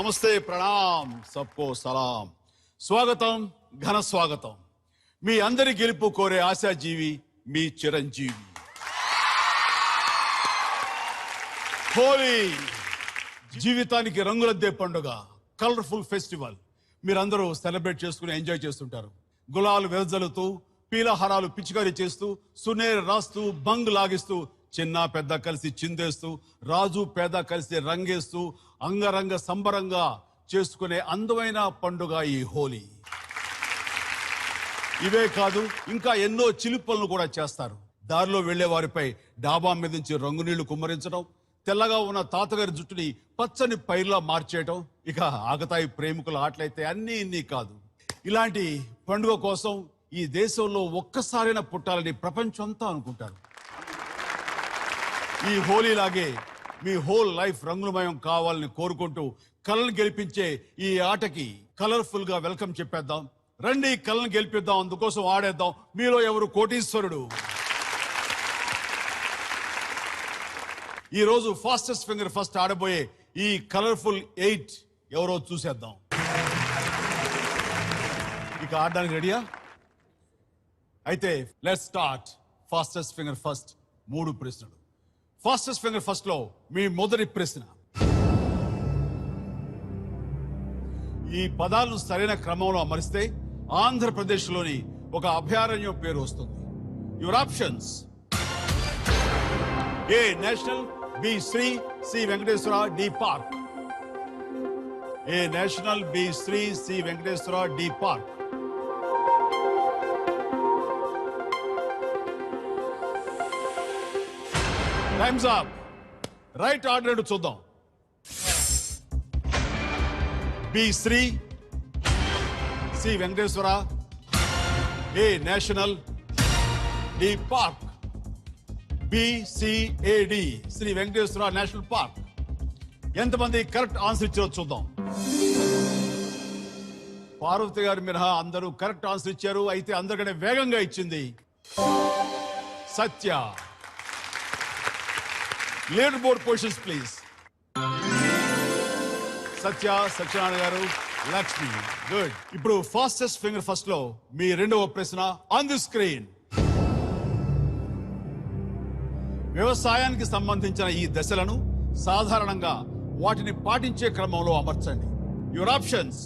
నమస్తే, ప్రణామ్, సబ్కో సలాం. స్వాగతం, ఘన స్వాగతం. మీ అందరి గెలుపు కోరే ఆశాజీవి మీ చిరంజీవి. హోలీ జీవితానికి రంగులద్దే పండుగ, కలర్ఫుల్ ఫెస్టివల్. మీరందరూ సెలబ్రేట్ చేసుకుని ఎంజాయ్ చేస్తుంటారు. గులాలు వెదజల్లుతూ, పీలహారాలు పిచికారీ చేస్తూ, సునేరు రాస్తూ, బంగ్ లాగిస్తూ, చిన్న పెద్ద కలిసి చిందేస్తూ, రాజు పేద కలిసి రంగేస్తూ, అంగరంగ సంబరంగా చేసుకునే అందమైన పండుగ ఈ హోలీ. ఇవే కాదు, ఇంకా ఎన్నో చిలిపలను కూడా చేస్తారు. దారిలో వెళ్లే వారిపై డాబా మీద నుంచి రంగు నీళ్లు కుమ్మరించడం, తెల్లగా ఉన్న తాతగారి జుట్టుని పచ్చని పైర్లా మార్చేయటం, ఇక ఆగతాయి ప్రేమికుల ఆటలైతే అన్నీ ఇన్ని కాదు. ఇలాంటి పండుగ కోసం ఈ దేశంలో ఒక్కసారైనా పుట్టాలని ప్రపంచం అంతా అనుకుంటారు. ఈ హోలీలాగే మీ హోల్ లైఫ్ రంగులమయం కావాలని కోరుకుంటూ కళను గెలిపించే ఈ ఆటకి కలర్ఫుల్ గా వెల్కమ్ చెప్పేద్దాం. రండి, కళను గెలిపిద్దాం, అందుకోసం ఆడేద్దాం. మీలో ఎవరు కోటీశ్వరుడు? ఈ రోజు ఫాస్టెస్ట్ ఫింగర్ ఫస్ట్ ఆడబోయే ఈ కలర్ఫుల్ 8 ఎవరో చూసేద్దాం. ఇక ఆడడానికి రెడీయా? అయితే let's start. Fastest finger first 3 ప్రశ్నలు. ఫాస్టెస్ట్ ఫింగర్ ఫస్ట్ లో మీ మొదటి ప్రశ్న. ఈ పదాలను సరైన క్రమంలో అమరిస్తే ఆంధ్రప్రదేశ్ లోని ఒక అభయారణ్యం పేరు వస్తుంది. Your options: A national, B Shri, C Venkateswara, D park. A national, B Shri, C Venkateswara, D park. Time's up. Right order చూద్దాం. B Shri, C Venkateswara, A national, D park. BCAD Shri Venkateswara national park. ఎంతమంది కరెక్ట్ ఆన్సర్ ఇచ్చారో చూద్దాం. పార్వతి గారు మినహా అందరూ కరెక్ట్ ఆన్సర్ ఇచ్చారు. అయితే అందరికంటే వేగంగా ఇచ్చింది Satya. Leaderboard positions please. Satyanarayana garu, Lakshmi. Good. ఇప్పుడు ఫాస్టెస్ట్ ఫింగర్ ఫస్ట్ లో మీ రెండవ ప్రశ్న ఆన్ ది స్క్రీన్. వ్యవసాయానికి సంబంధించిన ఈ దశలను సాధారణంగా వాటిని పాటించే క్రమంలో అమర్చండి. యువర్ ఆప్షన్స్: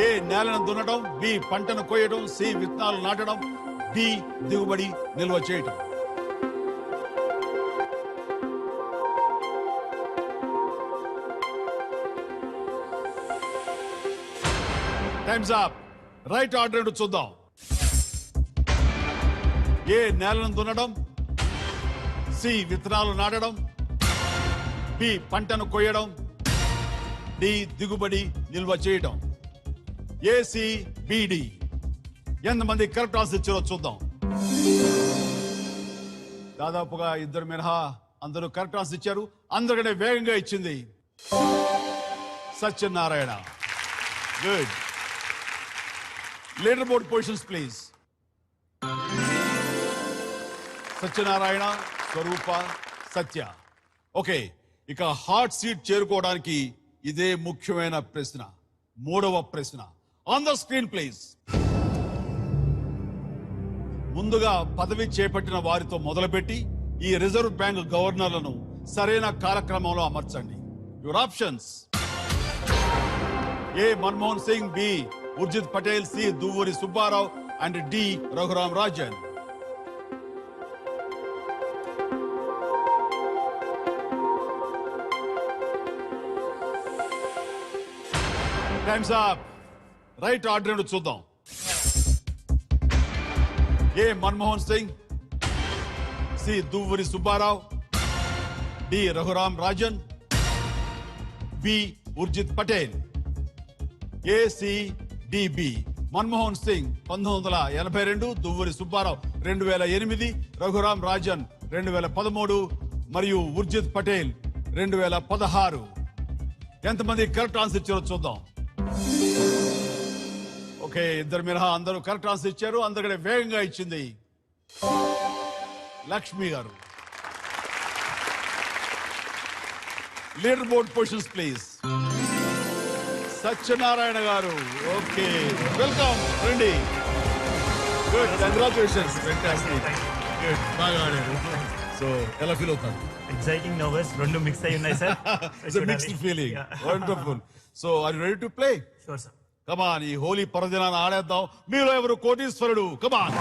ఏ నేలను దున్నడం, బి పంటను కోయడం, సి విత్తనాలు నాటడం, డి దిగుబడి నిల్వ చేయటం. Times up. రైట్ ఆర్డర్ చూద్దాం. ఏ నేలను దున్నడం, సి విత్తనాలు నాటడం, బి పంటను కొయ్యడం, డి దిగుబడి నిల్వ చేయడం. ACBD. ఎంతమంది కరెక్ట్ ఆన్సర్ ఇచ్చారో చూద్దాం. దాదాపుగా ఇద్దరు మినహా అందరూ కరెక్ట్ ఆన్సర్ ఇచ్చారు. అందరికంటే వేగంగా ఇచ్చింది Satyanarayana. Good. Leaderboard positions please. Satyanarayana, Swaroopa, Satya. Okay, ఇక హాట్ సీట్ చేరుకోవడానికి ఇదే ముఖ్యమైన ప్రశ్న. మూడవ ప్రశ్న ఆన్ ద స్క్రీన్ ప్లీజ్. ముందుగా పదవి చేపట్టిన వారితో మొదలుపెట్టి ఈ రిజర్వ్ బ్యాంక్ గవర్నర్లను సరైన కాలక్రమంలో అమర్చండి. Your options: A Manmohan Singh, B Urjit Patel, C Duvvuri Subbarao and D Raghuram Rajan. Time's up. Right order చూద్దాం. A Manmohan Singh, C Duvvuri Subbarao, D Raghuram Rajan, B Urjit Patel. ACDB. Manmohan Singh 1982, Duvvuri Subbarao 2008, Raghuram Rajan 2013 మరియు ఉర్జిత్ పటేల్ 2016. ఎంతమంది కరెక్ట్ ఆన్సర్ ఇచ్చారో చూద్దాం. ఓకే, ఇద్దరు మినహా అందరూ కరెక్ట్ ఆన్సర్ ఇచ్చారు. అందరికంటే వేగంగా ఇచ్చింది లక్ష్మి గారు. Leader board positions please. Satyanarayana గారు, ఓకే, వెల్కమ్, రండి. గుడ్, కంగ్రాచులేషన్స్, ఫెంటాస్టిక్, గుడ్, బాగా ఆడారు. సో ఎలా ఫీల్ అవుతారు? ఎక్సైటింగ్, నర్వస్, రెండు మిక్స్ అయి ఉన్నాయి sir. It's mixed feeling. Wonderful. So are you ready to play? Sure sir. Come on, ఈ హోలీ పర్వదినాన్ని ఆడేద్దాం. మీలో ఎవరు కోటీశ్వరుడు? కమాన్.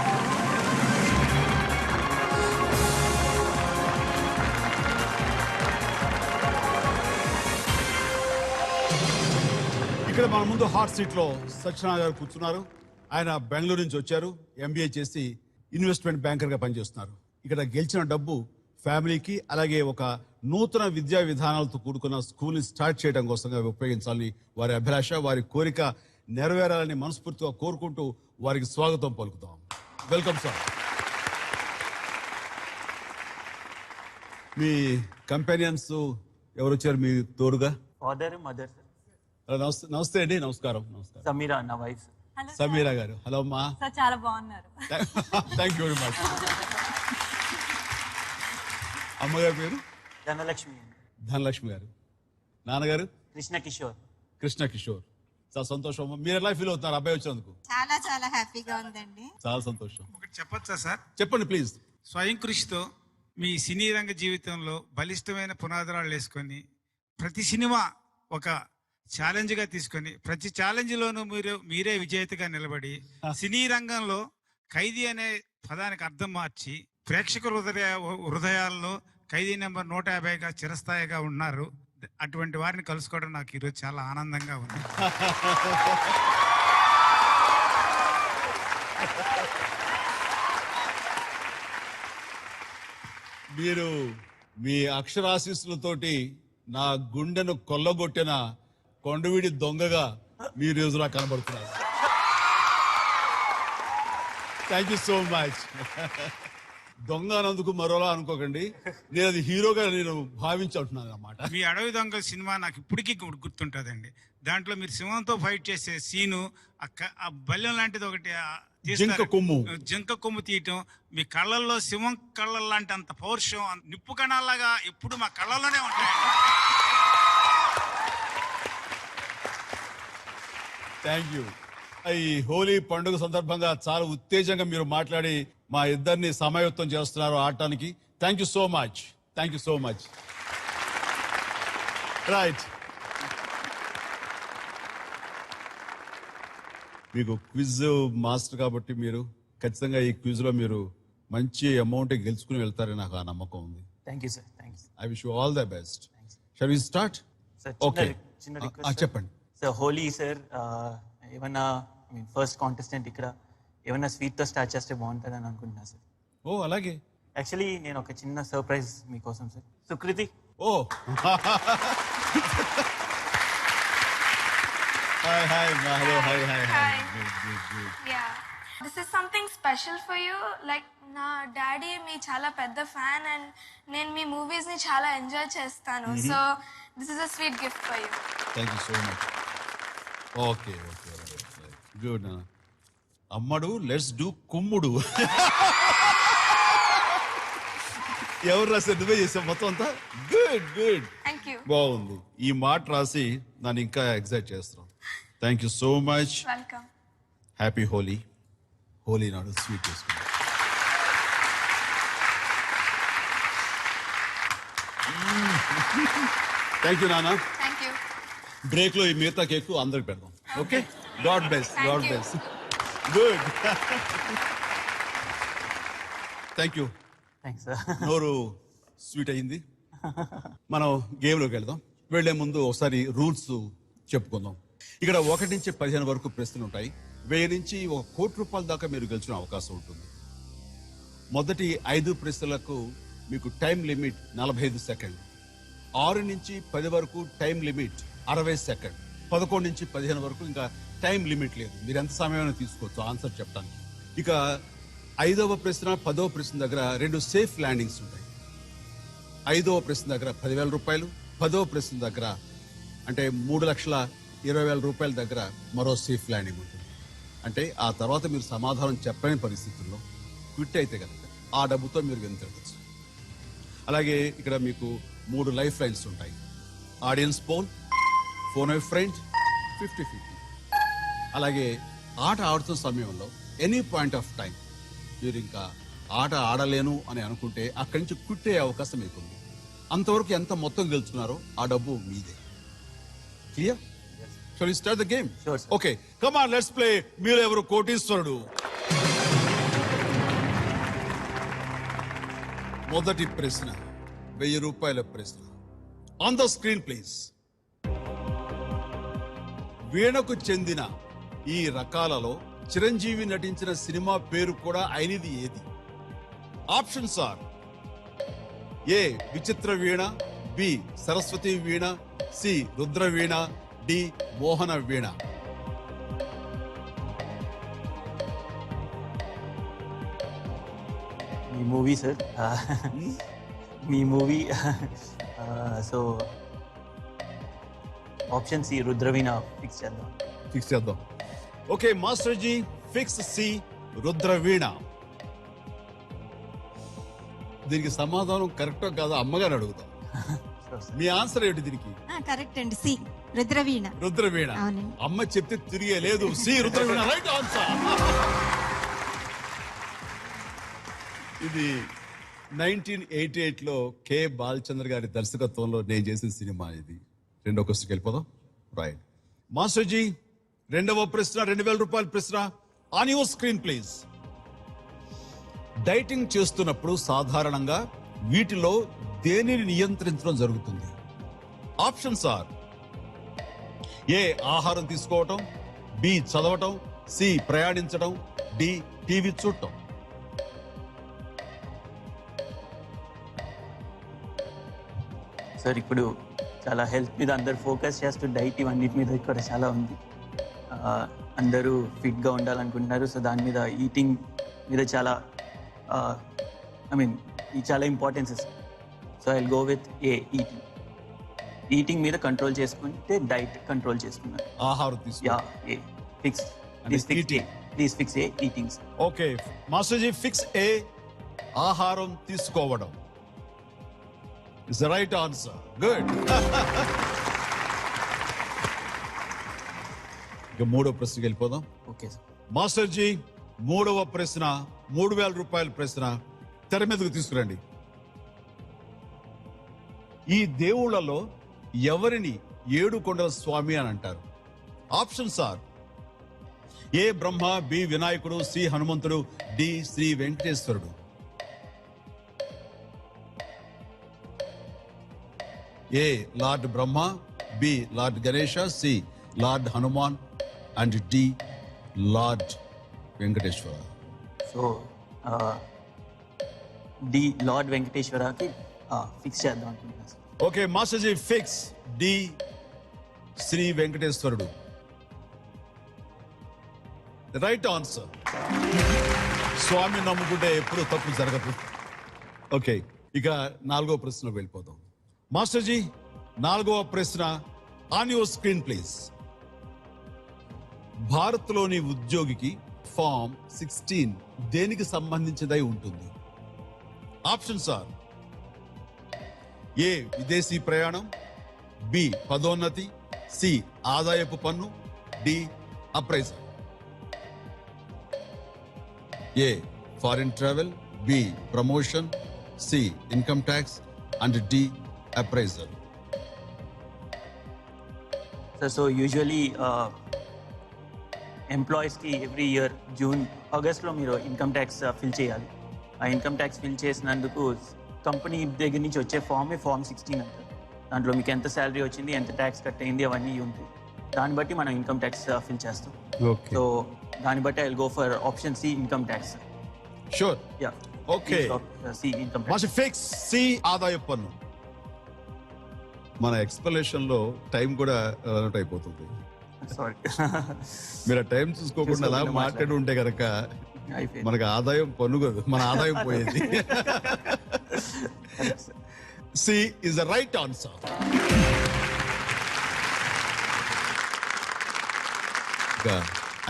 ఇక్కడ మన ముందు హాట్ సీట్ లో సత్యనారాయణ గారు కూర్చున్నారు. ఆయన బెంగళూరు నుంచి వచ్చారు. ఎంబీఏ చేసి ఇన్వెస్ట్మెంట్ బ్యాంకర్ గా పనిచేస్తున్నారు. ఇక్కడ గెలిచిన డబ్బు ఫ్యామిలీకి, అలాగే ఒక నూతన విద్యా విధానాలతో కూడుకున్న స్కూల్ ని స్టార్ట్ చేయడం కోసం ఉపయోగించాలని వారి అభిలాష, వారి కోరిక నెరవేరాలని మనస్ఫూర్తిగా కోరుకుంటూ వారికి స్వాగతం పలుకుతాం. Welcome sir. మీ కంపెనియన్స్ ఎవరు వచ్చారు మీ తోడుగా? Father, mother sir. నమస్తే. నమస్తే అండి. నమస్కారం. నమస్కారం. సమీరా నా వైఫ్. సమీరా గారు, హలో అమ్మా. సార్ చాలా బాగున్నారు. Thank you very much. అమ్మగారి పేరు? ధనలక్ష్మి. ధనలక్ష్మి గారు. నాన్నగారు? కృష్ణ కిషోర్. కృష్ణ కిషోర్. చాలా సంతోషం. మీరు ఎలా ఫీల్ అవుతున్నారు అబ్బాయి వచ్చినందుకు? చాలా చాలా హ్యాపీగా ఉందండి. చాలా సంతోషం. ఒకటి చెప్పచ్చా సార్? చెప్పండి ప్లీజ్. స్వయం కృషితో మీ సినీ రంగ జీవితంలో బలిష్టమైన పునాదురాలు వేసుకొని ప్రతి సినిమా ఒక ఛాలెంజ్ గా తీసుకొని ప్రతి ఛాలెంజ్ లోనూ మీరే విజేతగా నిలబడి సినీ రంగంలో ఖైదీ అనే పదానికి అర్థం మార్చి ప్రేక్షకుల హృదయాల్లో ఖైదీ నెంబర్ 150గా చిరస్థాయిగా ఉన్నారు. అటువంటి వారిని కలుసుకోవడం నాకు ఈరోజు చాలా ఆనందంగా ఉంది. మీరు మీ అక్షరాశీస్సులతోటి నా గుండెను కొల్లగొట్టిన కొండవీడి దొంగగా మీరు రోజులా కనబడుతున్నారు. Thank you so much. దొంగ అన్నందుకు మరోలా అనుకోకండి. నేను అది హీరోగా నేను భావించుంటున్నాను అన్నమాట. మీ అడవి దొంగల సినిమా నాకు ఇప్పటికీ గుర్తుంటుందండి. దాంట్లో మీరు సింహంతో ఫైట్ చేసే సీను, ఆ బల్యం లాంటిది ఒకటి జింక కొమ్ము తీయటం, మీ కళ్ళల్లో సింహం కళ్ళ లాంటి అంత పౌరుషం, నిప్పు కణాలాగా ఎప్పుడు మా కళ్ళల్లోనే ఉంటాయండి. Thank you. ఈ హోలీ పండుగ సందర్భంగా చాలా ఉత్తేజంగా మీరు మాట్లాడి మా ఇద్దరిని సమాయత్తం చేస్తున్నారు ఆడటానికి. Thank you so much. Thank you so much. Right, మీకు క్విజ్ మాస్టర్ కాబట్టి మీరు ఖచ్చితంగా ఈ క్విజ్ లో మీరు మంచి అమౌంట్ గెలుచుకుని వెళ్తారని నాకు ఆ నమ్మకం ఉంది. Thank you sir. Thanks. I wish you all the best. Shall we start? Sir okay, చిన్న రిక్వెస్ట్. చెప్పండి సార్. హోలీ సార్, ఏమన్నా ఫస్ట్ కాంటెస్టెంట్ ఇక్కడ ఏమన్నా స్వీట్ తో స్టార్ట్ చేస్తే బాగుంటుంది అని అనుకుంటున్నా సార్. ఓ అలాగే. యాక్చువల్లీ నేను ఒక చిన్న సర్ప్రైజ్ మీకోసం sir. Sukriti. Oh hi hi hello hi hi hi. Yeah. This is something special for you. Like నా డాడీ మీ చాలా పెద్ద ఫ్యాన్ అండ్ నేను మీ మూవీస్ ని చాలా ఎంజాయ్ చేస్తాను. So this is a sweet gift for you. Thank you so much. Okay okay good. అమ్మడు let's do కుమ్ముడు. ఎవరు రాసి నువ్వే చేసావు మొత్తం అంతా? Good good, thank you. బాగుంది. ఈ మాట రాసి నన్ను ఇంకా ఎక్సైట్ చేస్తున్నాం. Thank you so much. Welcome. Happy Holi. Holi నాడు స్వీట్ చేసుకుంటాం. థ్యాంక్ యూ నాన్న. Thank you. బ్రేక్ లో ఈ మిగతా కేక్ అందరికి పెడదాం. Okay, god bless. Thank god you. Bless. Good. Thank you. Thanks sir. నోరు స్వీట్ అయింది. మనం గేమ్లోకి వెళ్దాం. వెళ్లే ముందు ఒకసారి రూల్స్ చెప్పుకుందాం. ఇక్కడ 1 నుంచి 15 వరకు ప్రశ్నలు ఉంటాయి. 1000 నుంచి 1 కోటి రూపాయల దాకా మీరు గెలుచుకునే అవకాశం ఉంటుంది. మొదటి 5 ప్రశ్నలకు మీకు టైం లిమిట్ 45 సెకండ్. 6 నుంచి 10 వరకు టైం లిమిట్ 60 సెకండ్. 11 నుంచి 15 వరకు ఇంకా టైం లిమిట్ లేదు. మీరు ఎంత సమయమైనా తీసుకోవచ్చు ఆన్సర్ చెప్పడానికి. ఇక 5వ ప్రశ్న 10వ ప్రశ్న దగ్గర 2 సేఫ్ ల్యాండింగ్స్ ఉంటాయి. 5వ ప్రశ్న దగ్గర 10,000 రూపాయలు, 10వ ప్రశ్న దగ్గర అంటే 3,20,000 రూపాయల దగ్గర మరో సేఫ్ ల్యాండింగ్ ఉంటుంది. అంటే ఆ తర్వాత మీరు సమాధానం చెప్పలేని పరిస్థితుల్లో క్విట్ అయితే కనుక ఆ డబ్బుతో మీరు వెనుతిరగచ్చు. అలాగే ఇక్కడ మీకు 3 లైఫ్ లైన్స్ ఉంటాయి. Audience poll, phone a friend 50-50. అలాగే ఆట ఆడుతున్న సమయంలో ఎనీ పాయింట్ ఆఫ్ టైం మీరు ఇంకా ఆట ఆడలేను అని అనుకుంటే అక్కడి నుంచి కుట్టే అవకాశం మీకుంది. అంతవరకు ఎంత మొత్తం గెలుచుకున్నారో ఆ డబ్బు మీదే. Clear? Shall we start the game? Sure, sir. Okay, come on, let's play. మీరు ఎవరు కోటీశ్వరుడు. మొదటి ప్రశ్న 1000 రూపాయల ప్రశ్న. On the screen please. వీణకు చెందిన ఈ రకాలలో చిరంజీవి నటించిన సినిమా పేరు కూడా అయినది ఏది? Options are: A Vichitra veena, B Saraswati veena, C Rudra veena, D Mohana veena. మీ మూవీ సార్, మీ movie. So option C Rudraveena fix చేద్దాం. ఫిక్స్ చేద్దాం. Okay master ji, fix C Rudra veena. దీనికి సమాధానం కరెక్టో కాదో అమ్మగారు అడుగుతాం. Sure, sir. మీ ఆన్సర్ ఏంటి దీనికి? కరెక్ట్ అండి, సి రుద్రవీణ. రుద్రవీణ. అవునండి. అమ్మ చెప్తే తిరిగే లేదు. C Rudraveena right answer. ఇది 1988 లో కె బాలచంద్ర గారి దర్శకత్వంలో నేను చేసిన సినిమా ఇది. రెండో క్వశ్చన్కి వెళ్ళిపోదాం. రైట్ మాస్టర్ జీ, రెండవ ప్రశ్న 2000 రూపాయల ప్రశ్న. On your screen please. Dieting చేస్తున్నప్పుడు సాధారణంగా వీటిలో దేనిని నియంత్రించడం జరుగుతుంది? ఆప్షన్స్ ఆర్: ఏ ఆహారం తీసుకోవటం, బి చదవటం, సి ప్రయాణించడం, డి టీవీ చూడటం. సార్ ఇప్పుడు చాలా హెల్త్ మీద అందరు ఫోకస్ చేస్తూ డైట్ ఇవన్నిటి మీద ఇక్కడ చాలా ఉంది. అందరూ ఫిట్గా ఉండాలనుకుంటున్నారు. సో దాని మీద ఈటింగ్ మీద చాలా చాలా ఇంపార్టెన్స్ ఇస్తుంది. So I will go with A eating. Eating మీద కంట్రోల్ చేసుకుంటే డైట్ కంట్రోల్ చేసుకున్నారు. ఆహారం తీసుకో. Yeah, A fix. Please fix A eatings. Okay master ji, fix A ఆహారం తీసుకోవడం is the right answer. Good. ఇక మూడో ప్రశ్నకి వెళ్ళిపోదాం. Okay sir. మాస్టర్ జీ, మూడవ ప్రశ్న 3000 రూపాయల ప్రశ్న తెర మీదకు తీసుకురండి. ఈ దేవుళ్లలో ఎవరిని ఏడుకొండల స్వామి అని అంటారు? Options are: A Brahma, B వినాయకుడు, సి హనుమంతుడు, డి శ్రీ వెంకటేశ్వరుడు. A Lord Brahma, B Lord Ganesha, C Lord Hanuman and D Lord Venkateswara. So D Lord వెంకటేశ్వరకి ఫిక్స్ చేద్దాం అనుకుంటున్నాను సార్. Okay master ji, fix D Shri వెంకటేశ్వరుడు. Right answer. స్వామి నమ్ముకుంటే ఎప్పుడు తప్పు జరగదు. ఓకే, ఇక నాలుగో ప్రశ్న వెళ్ళిపోదాం. మాస్టర్ జీ, నాలుగవ ప్రశ్న ఆన్ యువర్ స్క్రీన్ ప్లీజ్. భారత్లోని ఉద్యోగికి ఫామ్ 16 దేనికి సంబంధించినదై ఉంటుంది? ఆప్షన్స్ ఆర్: ఏ విదేశీ ప్రయాణం, బి పదోన్నతి, సి ఆదాయపు పన్ను, D appraisal. A foreign travel, B promotion, C income tax and D appraisal. So usually ఎంప్లాయీస్కి ఎవ్రీ ఇయర్ ఆగస్ట్లో మీరు ఇన్కమ్ ట్యాక్స్ ఫిల్ చేయాలి. ఆ ఇన్కమ్ ట్యాక్స్ ఫిల్ చేసినందుకు కంపెనీ దగ్గర నుంచి వచ్చే ఫామ్ 16 అంటారు. దాంట్లో మీకు ఎంత శాలరీ వచ్చింది, ఎంత ట్యాక్స్ కట్ అయింది, అవన్నీ ఉంటాయి. దాన్ని బట్టి మనం ఇన్కమ్ ట్యాక్స్ ఫిల్ చేస్తాం. సో దాన్ని బట్టి I will go for option C income tax. Sure. Yeah. Okay, C income tax. Master fix C ఆదాయపు పన్ను. మన ఎక్స్ప్లెనేషన్ లో టైం కూడా రన్ అయిపోతుంది. సారీ. మీరు టైం చూసుకోకుండా అలా మాట్లాడి ఉంటే కనుక అయిపోయింది. మనకు ఆదాయం పన్ను కాదు, మన ఆదాయం పోయేది. C is the right answer. ఇక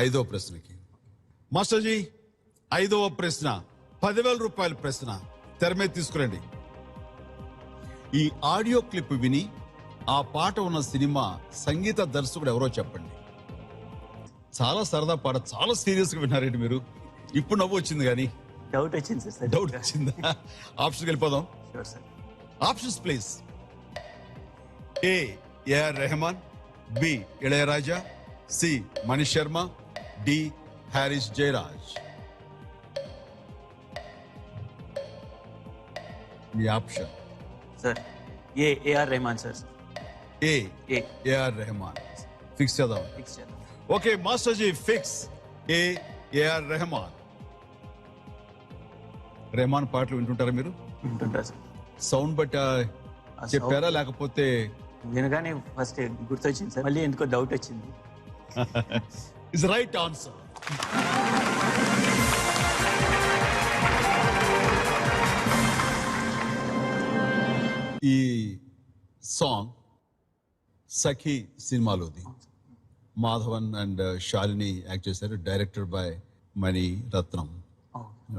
ఐదవ ప్రశ్నకి మాస్టర్ జీ, ఐదవ ప్రశ్న 10,000 రూపాయల ప్రశ్న తెర మీద తీసుకురండి. ఈ ఆడియో క్లిప్ విని ఆ పాట ఉన్న సినిమా సంగీత దర్శకుడు ఎవరో చెప్పండి. చాలా సరదా పాట, చాలా సీరియస్ గా విన్నారేంటి మీరు? ఇప్పుడు నవ్వు వచ్చింది కానీ డౌట్ వచ్చింది సార్. డౌట్ వచ్చిందా? ఆప్షన్కి వెళ్ళిపోదాం. Sure sir. Options please. A AR Rahman, B Ilaiyaraaja, C Manish Sharma, D Harris Jayaraj. మీ option sir AR Rahman sir. A A AR Rahman. Fix చేద్దాం. ఫిక్స్ చేద్దాం. Okay master ji, fix A AR Rahman. Rahman పాటలు వింటుంటారా మీరు? వింటుంటా సార్. సౌండ్ బట్టి చెప్పారా లేకపోతే? వినగానే ఫస్ట్ గుర్తొచ్చింది సార్, మళ్ళీ ఎందుకో డౌట్ వచ్చింది. Is right answer. ఈ సాంగ్ సఖీ సినిమాలోది. మాధవన్ అండ్ శాలిని యాక్ట్ చేశారు. Director by Mani Ratnam.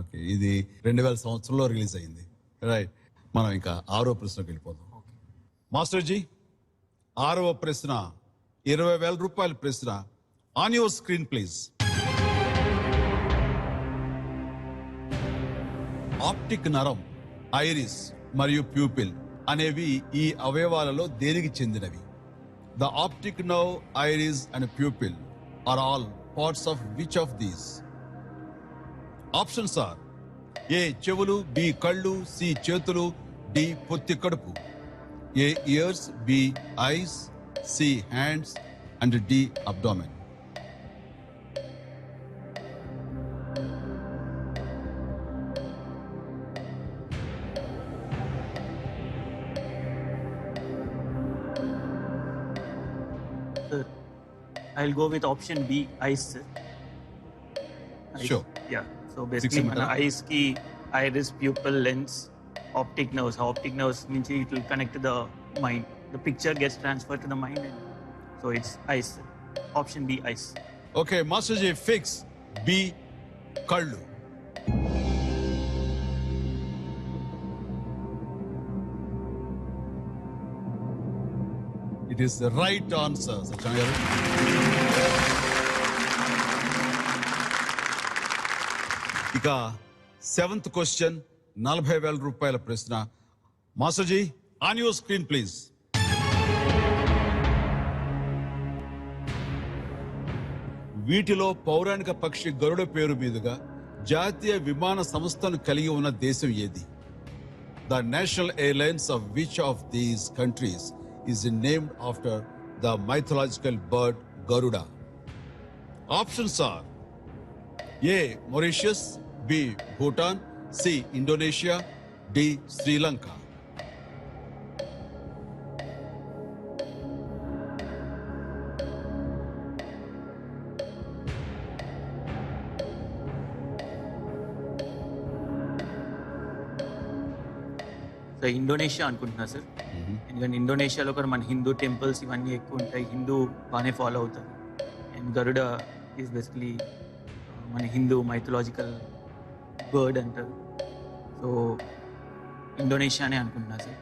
Okay, ఇది 2000 సంవత్సరంలో రిలీజ్ అయింది. రైట్, మనం ఇంకా 6వ ప్రశ్నకు వెళ్ళిపోదాం. మాస్టర్ జీ, 6వ ప్రశ్న 20,000 రూపాయల ప్రశ్న. On your screen please. Optic నరం, ఐరిస్ మరియు ప్యూపిల్ అనేవి ఈ అవయవాలలో దేనికి చెందినవి? The optic nerve, iris and pupil are all parts of which of these? Options are A చెవులు, బి కళ్ళు, సి చేతులు, డి పొత్తి కడుపు. A ears, B eyes, C hands and D abdomen. Sir, I'll go with option B, eyes, sir. Eyes. Sure. Yeah. So basically, Fix it, మన eyes ki iris, pupil, lens, optic nerves. Optic nerves means it will connect to the mind. The picture gets transferred to the mind, and so it's eyes, sir. Option B, eyes. Okay master ji, fix B కళ్ళు. It is the right answer Satyanarayana garu. ఇక 7th question, 40,000 రూపాయల ప్రశ్న. Master ji, on your screen please. వీటిలో పౌరాణిక పక్షి గరుడ పేరు మీదుగా జాతీయ విమాన సంస్థను కలిగి ఉన్న దేశం ఏది? The national airlines of which of these countries is named after the mythological bird Garuda? Options are A Mauritius, B Bhutan, C Indonesia, D Sri Lanka. So Indonesia అనుకుంటున్నా సార్. ఎందుకంటే ఇండోనేషియాలో కూడా మన హిందూ టెంపుల్స్ ఇవన్నీ ఎక్కువ ఉంటాయి, హిందూ బాగానే ఫాలో అవుతారు. అండ్ గరుడ ఈజ్ బేసికలీ మన హిందూ మైథలాజికల్ బర్డ్ అంటారు. సో ఇండోనేషియానే అనుకుంటున్నా సార్.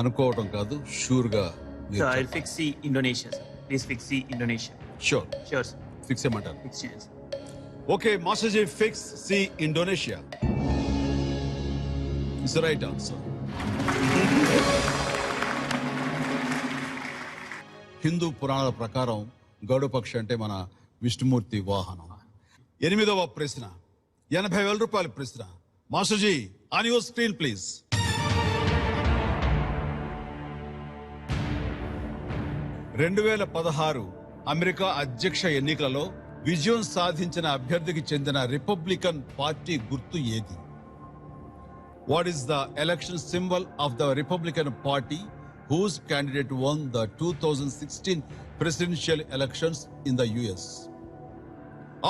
అనుకోవటం కాదు, షూర్ గా. So I fix C Indonesia sir. Please fix C Indonesia. Sure sure sir. Fix చేయమంటారు. ఫిక్స్ చేయండి sir. Okay master ji, fix C Indonesia is the right answer. Hindu పురాణాల ప్రకారం గరుడ పక్షి అంటే మన విష్ణుమూర్తి వాహనం. 8వ ప్రశ్న, 80,000 రూపాయల ప్రశ్న. Master ji, on your screen please. (2016) America అధ్యక్ష ఎన్నికలలో విజయం సాధించిన అభ్యర్థికి చెందిన రిపబ్లికన్ పార్టీ గుర్తు ఏది? What is the election symbol of the Republican party whose candidate won the 2016 presidential elections in the US?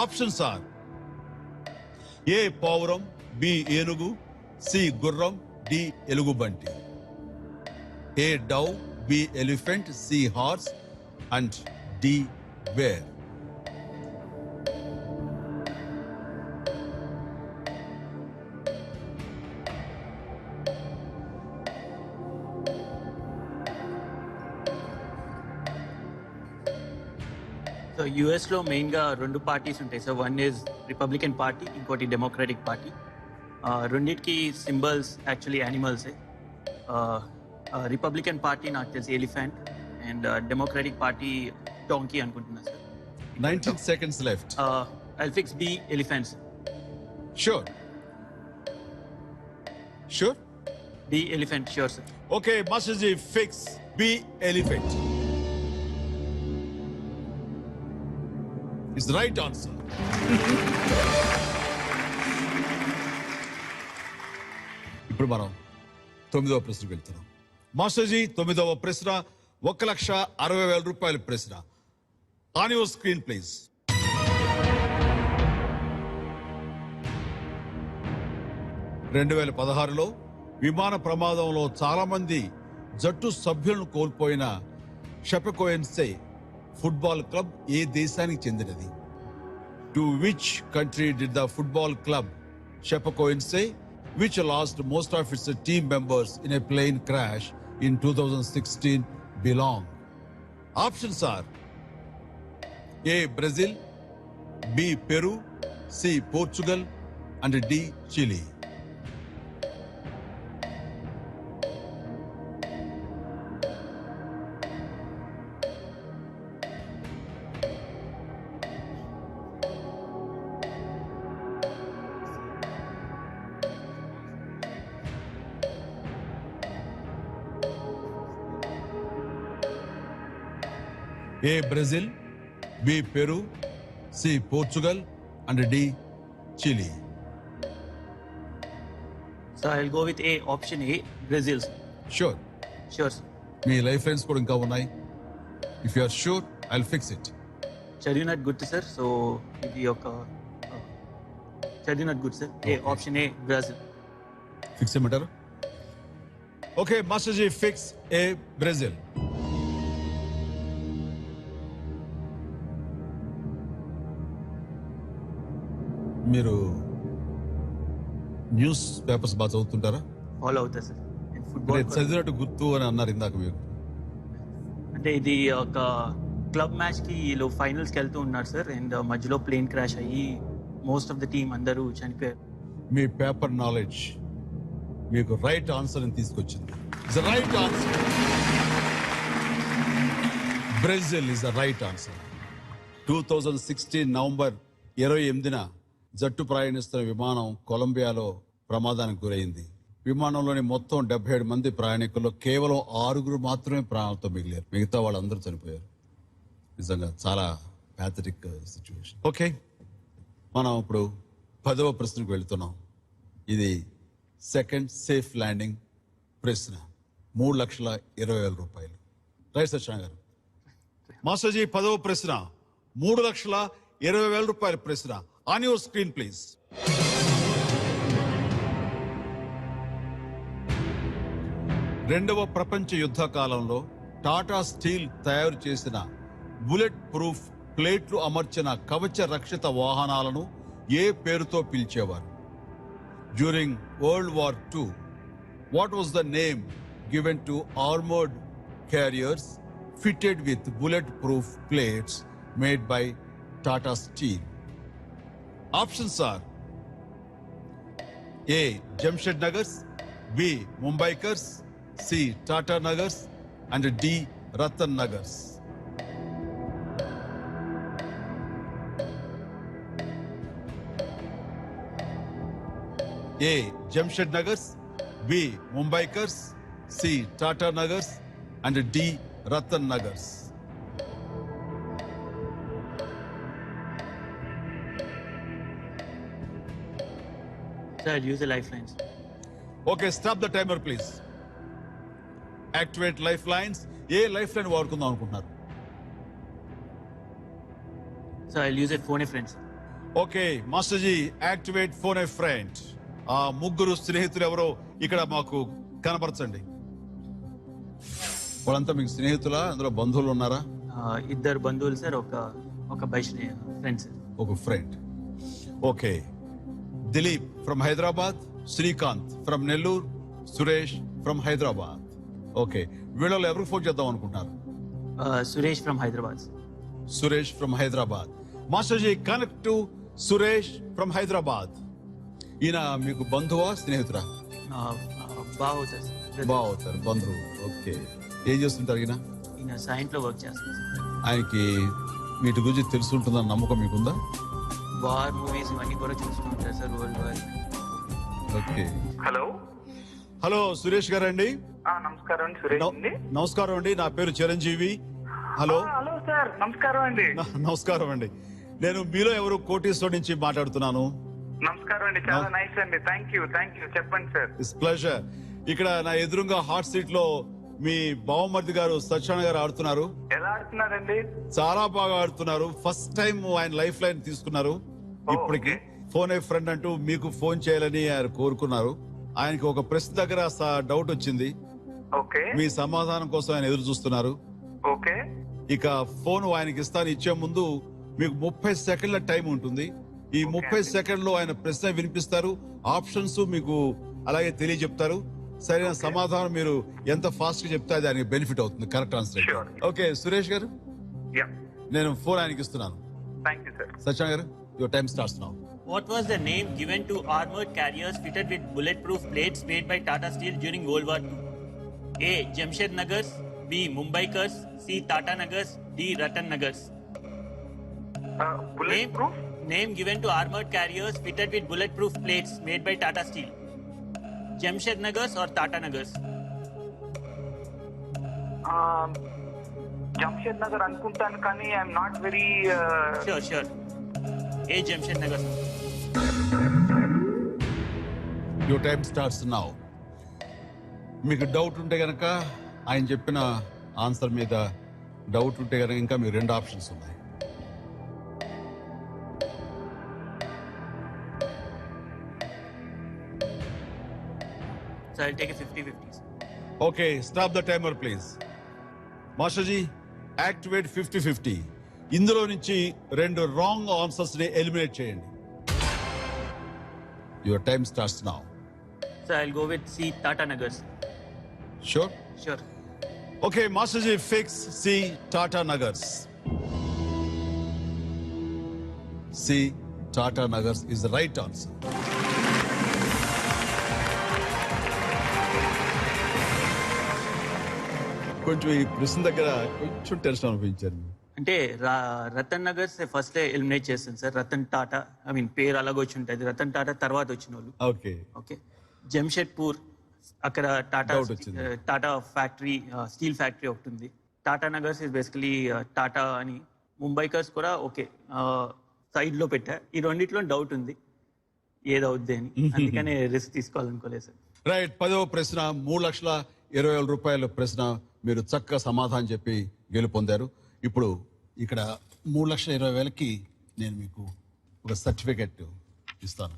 Options are A. Pauram, B. Enugu, C. Gurram, D. Elugubanti. A. Dove, B. Elephant, C. Horse, and D. Bear. So యూఎస్లో మెయిన్గా 2 parties ఉంటాయి sir. One is Republican party, ఇంకోటి democratic party. రెండింటికి symbols actually యానిమల్సే. Republican party నాకు తెలిసి elephant, and democratic party donkey అనుకుంటున్నా sir. 19 seconds left. I'll fix B, elephants. Sure. Sure? B, elephant, sure sir. Okay, Masterji, fix B, elephant. It's the right answer. ఇప్పుడు మనం 9వ ప్రశ్నకు వెళ్తున్నాం. మాస్టర్జీ, 9వ ప్రశ్న 1,60,000 రూపాయల ప్రశ్న. On your screen please. రెండు 2016లో విమాన ప్రమాదంలో చాలా మంది జట్టు సభ్యులను కోల్పోయిన షెపెకోయన్సే ఫుట్బాల్ క్లబ్ ఏ దేశానికి చెందినది? To which country did the football club Chapecoense which lost most of its team members in a plane crash in 2016 belong? Options are A, Brazil, B, Peru, C, Portugal, and D, Chile. A, Brazil, B, Peru, C, Portugal, and D, Chile. So I'll go with A, option A, Brazil sir. Sure. Sure sir. మీ lifelines కూడా ఇంకా ఉన్నాయి. If you are sure I'll fix it. చదివినట్టు గుర్తు sir. సో ఇది ఒక చదివినట్టు గుర్తు sir. A, option A, Brazil. Fix చేయమంటారు? Okay మాస్టర్జీ, fix A, Brazil. మీరు న్యూస్ పేపర్స్ బాగా చదువుతుంటారా? ఫాలో అవుతా సార్. మీరు ఫుట్బాల్ చదివినట్టు గుర్తు అని అన్నారు ఇందాక మీరు. అంటే ఇది ఒక క్లబ్ మ్యాచ్ కి వీళ్ళు ఫైనల్స్కి వెళ్తూ ఉన్నారు సార్. అండ్ మధ్యలో ప్లేన్ క్రాష్ అయ్యి మోస్ట్ ఆఫ్ ద టీమ్ అందరూ చనిపోయారు. మీ పేపర్ నాలెడ్జ్ మీకు రైట్ ఆన్సర్ అని తీసుకొచ్చింది. It's the right answer. Brazil is the right answer. 2016 November 28న జట్టు ప్రయాణిస్తున్న విమానం కొలంబియాలో ప్రమాదానికి గురైంది. విమానంలోని మొత్తం 77 మంది ప్రయాణికుల్లో కేవలం 6 మాత్రమే ప్రాణాలతో మిగిలారు. మిగతా వాళ్ళందరూ చనిపోయారు. నిజంగా చాలా ప్యాథటిక్ సిచ్యువేషన్. ఓకే, మనం ఇప్పుడు 10వ ప్రశ్నకు వెళ్తున్నాం. ఇది సెకండ్ సేఫ్ ల్యాండింగ్ ప్రశ్న. 3,20,000 రూపాయలు. రైట్ సత్యనారాయణ గారు. మాస్టర్జీ, 10వ ప్రశ్న 3,20,000 రూపాయల ప్రశ్న. On your screen please. రెండవ ప్రపంచ యుద్ధ కాలంలో టాటా స్టీల్ తయారు చేసిన బుల్లెట్ ప్రూఫ్ ప్లేట్లు అమర్చిన కవచ రక్షిత వాహనాలను ఏ పేరుతో పిలిచేవారు? During world war II, what was the name given to armoured carriers fitted with bulletproof plates made by Tata Steel? Options are A, Jamshed Nagars, B, Mumbaikars, C, Tata Nagars, and D, Ratan Nagars. A, Jamshed Nagars, B, Mumbaikars, C, Tata Nagars, and D, Ratan Nagars. Sir, I'll use the lifelines. Okay, stop the timer please. Activate lifelines. ఏ life line వాడుకుందాం అనుకుంటున్నారు? Sir, I'll use a phone a friend. Sir. Okay మాస్టర్జీ, activate phone a friend. ఆ ముగ్గురు స్నేహితులు ఎవరో ఇక్కడ మాకు కనపరచండి. వాళ్ళంతా మీకు స్నేహితులా? అందులో బంధువులు ఉన్నారా? ఇద్దరు బంధువులు సార్, ఒక బై ఫ్రెండ్స్. ఒక friend. Okay, Dilip from Hyderabad, Srikanth from Nellore, Suresh from Hyderabad. Okay, వీళ్ళలో ఎవరికి ఫోన్ చేద్దాం అనుకుంటున్నారు? Suresh from Hyderabad. Suresh from Hyderabad. Masterji, connect to Suresh from Hyderabad. ఈయన మీకు బంధువా స్నేహితురా? బాగా అవుతుంది సార్. బాగా అవుతారు బంధువు. ఓకే, ఏం చేస్తుంటారు ఈయన? ఈయన సైన్స్లో వర్క్ చేస్తాను సార్. ఆయనకి వీటి గురించి తెలుసుంటుందన్న నమ్మకం మీకుందా? వార్ మూవీస్ ఇవన్నీ కూడా చూసుకుంటారు sir, world war. Okay. Hello hello Suresh గారండి? నమస్కారం అండి, సురేష్ అండి. నమస్కారం అండి, నా పేరు చిరంజీవి. హలో. హలో సార్, నమస్కారం అండి. నమస్కారం అండి, నేను మీలో ఎవరు కోటీశ్వర్ నుంచి మాట్లాడుతున్నాను. నమస్కారం అండి, చాలా నైస్ అండి. థ్యాంక్ యూ చెప్పండి సార్. It's pleasure. ఇక్కడ నా ఎదురుగా హాట్ సీట్ లో మీ బావమర్ది గారు సత్యనారాయణ గారు ఆడుతున్నారు. ఎలా ఆడుతున్నారండి? చాలా బాగా ఆడుతున్నారు. ఫస్ట్ టైం ఆయన లైఫ్ లైన్ తీసుకున్నారు. ఇప్పటికి ఫోన్ ఏ ఫ్రెండ్ అంటూ మీకు ఫోన్ చేయాలని ఆయన కోరుకున్నారు. ఆయనకి ఒక ప్రశ్న దగ్గర డౌట్ వచ్చింది. ఓకే మీ సమాధానం కోసం ఆయన ఎదురు చూస్తున్నారు. ఓకే ఇక ఫోన్ ఆయనకి ఇస్తాను. ఇచ్చే ముందు మీకు 30 సెకండ్ల టైం ఉంటుంది. ఈ 30 సెకండ్లో ఆయన ప్రశ్న వినిపిస్తారు, ఆప్షన్స్ మీకు అలాగే తెలియజెప్తారు. సరైన సమాధానం మీరు ఎంత ఫాస్ట్ గా చెప్తే దానికి బెనిఫిట్ అవుతుంది, correct answer. Sure. Okay Suresh గారు, యా నేను ఫోన్ ఆయనకి ఇస్తున్నాను. Thank you sir. Satyanarayana garu, your time starts now. What was the name given to armored carriers fitted with bulletproof plates made by Tata Steel during World War II? A. Jamshed Nagars, B. Mumbaikars, C. Tata Nagars, D. Ratan Nagars. Bullet proof Name given to armored carriers fitted with bulletproof plates made by Tata Steel. Jamshed Nagars or Tata Nagars? Jamshed Nagar అనుకుంటాను, కానీ I'm not very Sure. A. Jamshed Nagars. Your time starts now. మీకు doubt ఉంటే గనక ఆయన చెప్పిన answer మీద doubt ఉంటే గనక ఇంకా మీకు 2 ఆప్షన్స్ ఉన్నాయి. So I'll take a 50-50. Okay, stop the timer please. మాస్టర్జీ, యాక్టివేట్ 50-50. ఇందులో నుంచి 2 రాంగ్ ఆన్సర్స్ ని ఎలిమినేట్ చేయండి. Your time starts now. So I'll go with C. Tata Nagars. Sure? Sure. Okay మాస్టర్జీ, fix C Tata Nagars. C Tata Nagars is the right answer. కొంచెం ఈ ప్రశ్న దగ్గర కొంచెం టెన్షన్ అనిపించారు. అంటే రతన్ నగర్ ఫస్ట్ ఎలిమినేట్ చేస్తాను sir. Ratan Tata, I mean పేరు అలాగ వచ్చి ఉంటుంది. రతన్ టాటా తర్వాత వచ్చిన వాళ్ళు. ఓకే. ఓకే. జంషెడ్పూర్, అక్కడ టాటా Doubt వచ్చింది. టాటా ఫ్యాక్టరీ, స్టీల్ ఫ్యాక్టరీ ఒకటి ఉంది. టాటా నగర్స్ ఇస్ బేసికలీ టాటా అని. ముంబైకర్స్ కూడా ఓకే సైడ్ లో పెట్టా. ఈ రెండిట్లో డౌట్ ఉంది ఏదవుద్ది అని, అందుకనే రిస్క్ తీసుకోవాలనుకోలేదు సార్. రైట్. 10వ ప్రశ్న, 3,20,000 రూపాయల ప్రశ్న. మీరు చక్కగా సమాధానం చెప్పి గెలుపొందారు. ఇప్పుడు ఇక్కడ 3,20,000కి నేను మీకు ఒక సర్టిఫికెట్ ఇస్తాను.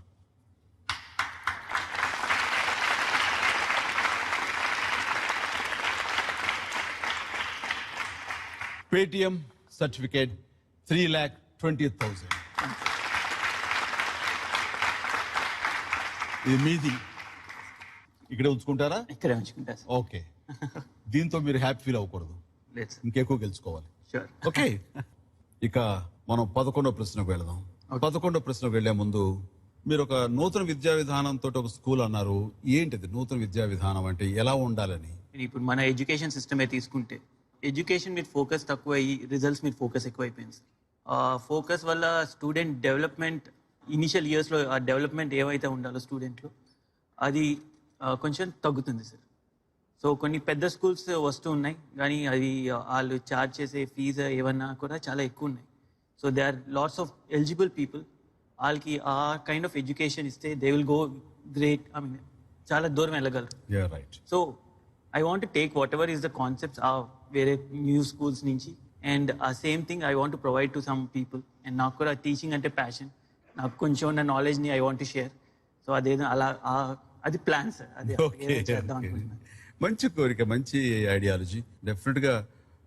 Paytm certificate 3,20,000. ఇది మీది, ఇక్కడే ఉంచుకుంటారా? ఇక్కడే ఉంచుకుంటా సార్. ఓకే. దీంతో మీరు హ్యాపీ ఫీల్ అవ్వకూడదు, లేదు సార్. ఇంకెక్కువ గెలుచుకోవాలి. షూర్. ఓకే. ఇక మనం 11వ ప్రశ్నకు వెళదాం. 11వ ప్రశ్నకు వెళ్లే ముందు మీరు ఒక నూతన విద్యా విధానంతో ఒక స్కూల్ అన్నారు. ఏంటిది నూతన విద్యా విధానం అంటే, ఎలా ఉండాలని? ఇప్పుడు మన ఎడ్యుకేషన్ సిస్టమే తీసుకుంటే, ఎడ్యుకేషన్ మీద ఫోకస్ తక్కువ అయ్యి రిజల్ట్స్ మీద ఫోకస్ ఎక్కువ అయిపోయింది సార్. ఫోకస్ వల్ల స్టూడెంట్ డెవలప్మెంట్, ఇనిషియల్ ఇయర్స్లో ఆ డెవలప్మెంట్ ఏవైతే ఉండాలో స్టూడెంట్లో అది కొంచెం తగ్గుతుంది సార్. సో కొన్ని పెద్ద స్కూల్స్ వస్తూ ఉన్నాయి, కానీ అది వాళ్ళు ఛార్జ్ చేసే ఫీజు ఏమన్నా కూడా చాలా ఎక్కువ ఉన్నాయి. So they are lots of eligible people. వాళ్ళకి ఆ కైండ్ ఆఫ్ ఎడ్యుకేషన్ ఇస్తే they will go great, I mean చాలా దూరం వెళ్ళగలరు. Right. So I want to take whatever is the concepts ఆ వేరే న్యూ స్కూల్స్ నుంచి, అండ్ ఆ same thing I want to provide to some people. And నాకు కూడా టీచింగ్ అంటే ప్యాషన్, నాకు కొంచెం ఉన్న నాలెడ్జ్ని I want to share. So అదేదో అలా అది ప్లాన్ సార్. అది చేద్దాం అనుకుంటున్నాను. మంచి కోరిక, మంచి ఐడియాలజీ. డెఫినెట్ గా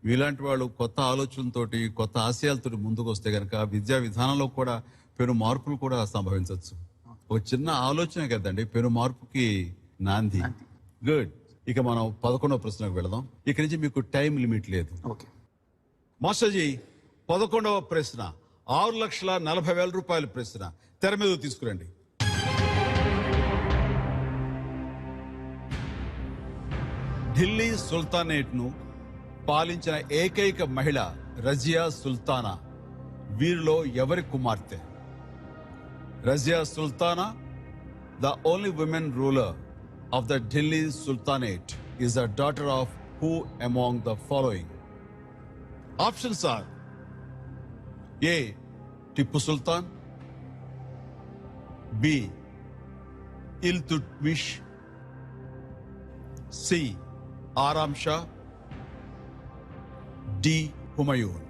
మీలాంటి వాళ్ళు కొత్త ఆలోచనలతోటి, కొత్త ఆశయాలతో ముందుకు వస్తే గనక విద్యా విధానంలో కూడా పెను మార్పులు కూడా సంభవించవచ్చు. ఒక చిన్న ఆలోచన కదండి పెను మార్పుకి నాంది. గుడ్. ఇక మనం 11వ ప్రశ్నకు వెళదాం. ఇక నుంచి మీకు టైం లిమిట్ లేదు. ఓకే. మాస్టర్జీ, 11వ ప్రశ్న 6,40,000 రూపాయల ప్రశ్న తెర మీద తీసుకురండి. ఢిల్లీ సుల్తానేట్ ను పాలించిన ఏకైక మహిళ రజియా సుల్తానా. వీరిలో ఎవరి కుమార్తె? Razia Sultana, the only women ruler of the Delhi sultanate, is a daughter of who among the following? Options are A. Tipu Sultan, B. Iltutmish, C. Aram Shah, D. Humayun.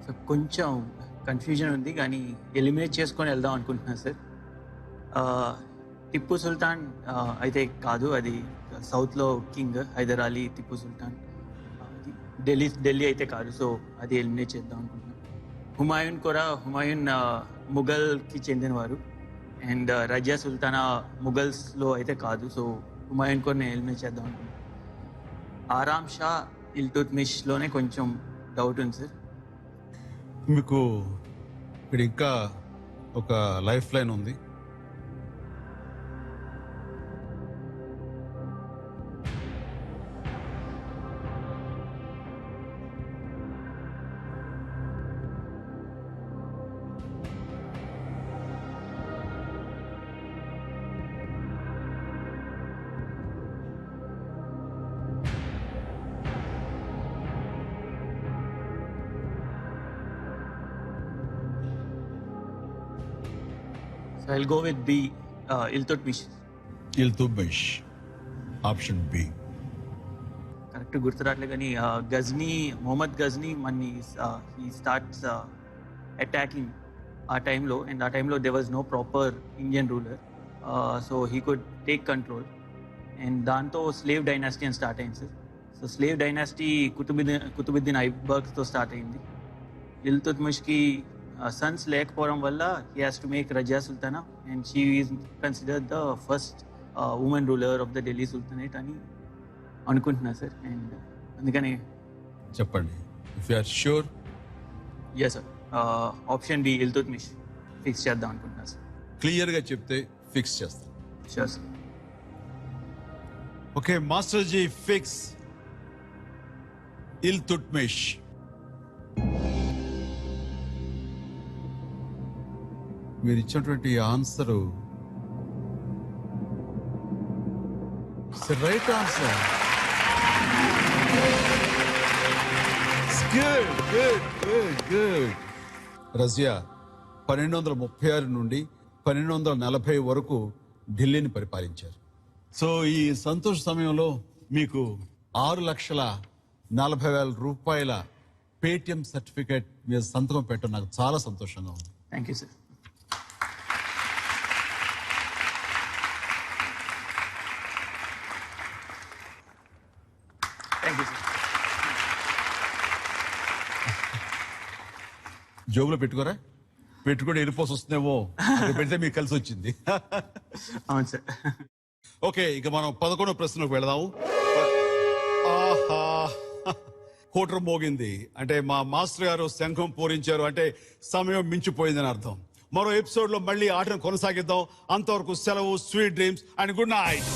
So కొంచెం కన్ఫ్యూజన్ ఉంది కానీ ఎలిమినేట్ చేసుకొని వెళ్దాం అనుకుంటున్నాను సార్. టిప్పు సుల్తాన్ అయితే కాదు, అది సౌత్లో కింగ్ హైదర్ అలీ టిప్పు సుల్తాన్. ఢిల్లీ అయితే కాదు, సో అది ఎలిమినేట్ చేద్దాం అనుకుంటున్నాను. హుమాయూన్ ముఘల్కి చెందినవారు, అండ్ రజియా సుల్తానా ముఘల్స్లో అయితే కాదు, సో హుమాయూన్ కోర్ నేను ఎలిమినేట్ చేద్దాం అనుకుంటున్నాను. ఆరామ్ షా ఇల్తుత్మిష్లోనే కొంచెం డౌట్ ఉంది సార్. మీకు ఇక్కడ ఇంకా ఒక లైఫ్ లైన్ ఉంది. So I'll go with B, Iltutmish. Iltutmish, option B. Correct గుర్తు రావట్లేదు కానీ మొహమ్మద్ గజ్నీ మన్ని హీ స్టార్ట్స్ అటాకింగ్ ఆ టైంలో, అండ్ ఆ టైంలో they was no proper Indian ruler, so he could take control, and దాంతో స్లేవ్ డైనాసిటీ అని స్టార్ట్ అయింది sir. So slave dynasty Qutubuddin ఐబక్స్తో స్టార్ట్ అయింది. ఇల్తుత్మిష్కి సన్స్ లేకపోవడం వల్ల he has to make Razia Sultana, and she is considered the first women ruler of the Delhi sultanate అని అనుకుంటున్నా సార్. అండ్ అందుకని చెప్పండి, if you are sure. Yes sir, option B Iltutmish fix చేద్దాం అనుకుంటున్నా సార్. క్లియర్గా చెప్తే ఫిక్స్ చేస్తాం. Sure sir. Okay master ji, fix Iltutmish. మీరు ఇచ్చినటువంటి answer right answer. Good good good good. Razia 1236 నుండి 1240 వరకు ఢిల్లీని పరిపాలించారు. సో ఈ సంతోష సమయంలో మీకు 6,40,000 రూపాయల పేటిఎం సర్టిఫికేట్ మీద సంతకం పెట్టడం నాకు చాలా సంతోషంగా ఉంది. Thank you sir. Thank you sir. జోబులో పెట్టుకోరా, పెట్టుకుంటే వెళ్ళిపోసి వస్తుందేమో, అక్కడ పెడితే మీకు కలిసి వచ్చింది. అవును సార్. ఓకే, ఇక మనం 11వ ప్రశ్నకు వెళదాము. ఆహా, కోటర్ మోగింది అంటే మా మాస్టర్ గారు శంఖం పూరించారు అంటే సమయం మించిపోయిందని అర్థం. మరో ఎపిసోడ్ లో మళ్ళీ ఆటను కొనసాగిద్దాం. అంతవరకు సెలవు, sweet dreams and good night.